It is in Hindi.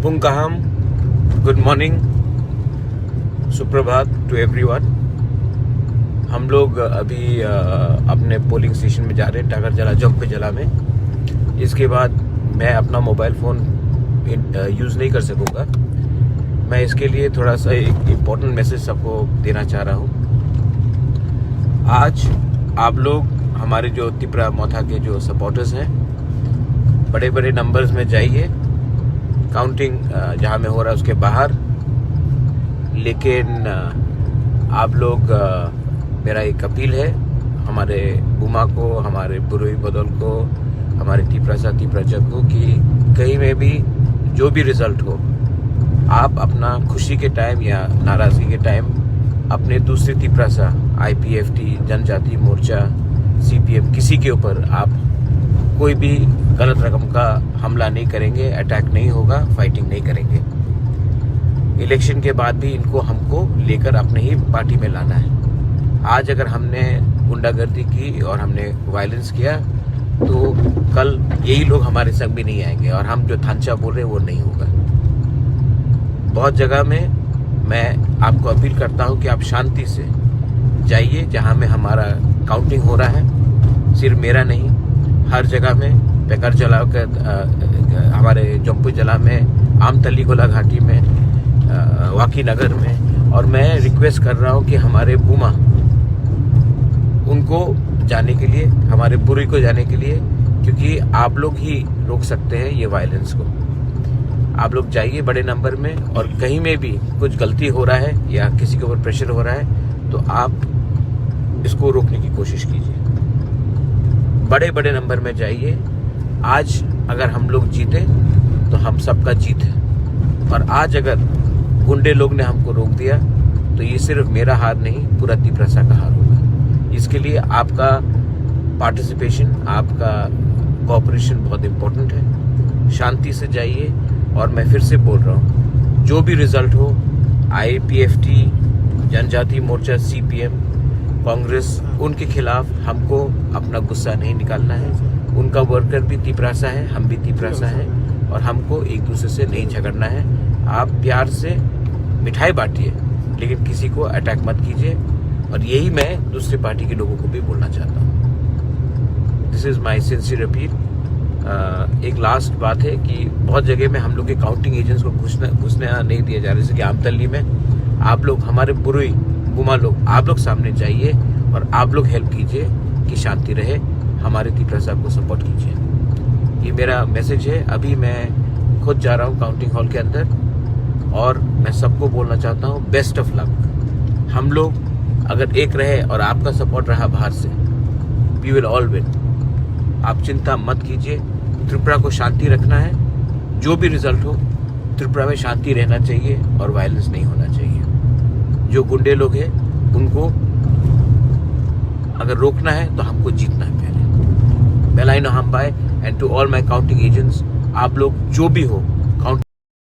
पुंकाहम, गुड मॉर्निंग, सुप्रभात टू एवरीवन। हम लोग अभी अपने पोलिंग स्टेशन में जा रहे हैं, टाकरजला जंपजला में। इसके बाद मैं अपना मोबाइल फ़ोन यूज़ नहीं कर सकूँगा। मैं इसके लिए थोड़ा सा एक इम्पोर्टेंट मैसेज सबको देना चाह रहा हूँ। आज आप लोग हमारे जो तिपरा मोथा के जो सपोर्टर्स हैं, बड़े बड़े नंबर्स में जाइए। काउंटिंग जहाँ में हो रहा है उसके बाहर, लेकिन आप लोग मेरा एक अपील है हमारे बुमा को, हमारे बुरुई बदल को, हमारे तिपराजक को कि कहीं में भी जो भी रिजल्ट हो, आप अपना खुशी के टाइम या नाराज़गी के टाइम अपने दूसरे तिपरासा IPFT, जनजाति मोर्चा, CPM किसी के ऊपर आप कोई भी गलत रकम का हमला नहीं करेंगे, अटैक नहीं होगा, फाइटिंग नहीं करेंगे। इलेक्शन के बाद भी इनको हमको लेकर अपने ही पार्टी में लाना है। आज अगर हमने गुंडागर्दी की और हमने वायलेंस किया तो कल यही लोग हमारे संग भी नहीं आएंगे और हम जो थांचा बोल रहे हैं वो नहीं होगा। बहुत जगह में मैं आपको अपील करता हूँ कि आप शांति से जाइए जहाँ में हमारा काउंटिंग हो रहा है। सिर्फ मेरा नहीं, हर जगह में, टाकरजला के हमारे जंपजला में, आमतली गोला घाटी में, वाकी नगर में। और मैं रिक्वेस्ट कर रहा हूँ कि हमारे बुमा उनको जाने के लिए, हमारे बुरी को जाने के लिए, क्योंकि आप लोग ही रोक सकते हैं ये वायलेंस को। आप लोग जाइए बड़े नंबर में, और कहीं में भी कुछ गलती हो रहा है या किसी के ऊपर प्रेशर हो रहा है तो आप इसको रोकने की कोशिश कीजिए। बड़े बड़े नंबर में जाइए। आज अगर हम लोग जीते तो हम सबका जीत है, और आज अगर गुंडे लोग ने हमको रोक दिया तो ये सिर्फ मेरा हार नहीं, पूरा तिपरासा का हार होगा। इसके लिए आपका पार्टिसिपेशन, आपका कोऑपरेशन बहुत इम्पोर्टेंट है। शांति से जाइए, और मैं फिर से बोल रहा हूँ, जो भी रिजल्ट हो, IPFT, जनजाति मोर्चा, CPM, कांग्रेस, उनके खिलाफ हमको अपना गुस्सा नहीं निकालना है। उनका वर्कर भी तिपरासा है, हम भी तिपरासा हैं, और हमको एक दूसरे से नहीं झगड़ना है। आप प्यार से मिठाई बांटिए, लेकिन किसी को अटैक मत कीजिए। और यही मैं दूसरी पार्टी के लोगों को भी बोलना चाहता हूँ। This is my sincere appeal. एक लास्ट बात है कि बहुत जगह में हम लोग के काउंटिंग एजेंट्स को घुसने नहीं दिया जा रहा है। जैसे कि आमतली में आप लोग, हमारे बुरुई बुमा लोग, आप लोग सामने जाइए और आप लोग हेल्प कीजिए कि शांति रहे। हमारे तिपरासा को सपोर्ट कीजिए। ये मेरा मैसेज है। अभी मैं खुद जा रहा हूँ काउंटिंग हॉल के अंदर, और मैं सबको बोलना चाहता हूँ, बेस्ट ऑफ लक। हम लोग अगर एक रहे और आपका सपोर्ट रहा बाहर से, वी विल ऑल विन। आप चिंता मत कीजिए। त्रिपुरा को शांति रखना है। जो भी रिजल्ट हो, त्रिपुरा में शांति रहना चाहिए और वायलेंस नहीं होना चाहिए। जो गुंडे लोग हैं उनको अगर रोकना है तो हमको जीतना है पहले। बेलाइन हम bye, and to all my counting agents, आप लोग जो भी हो,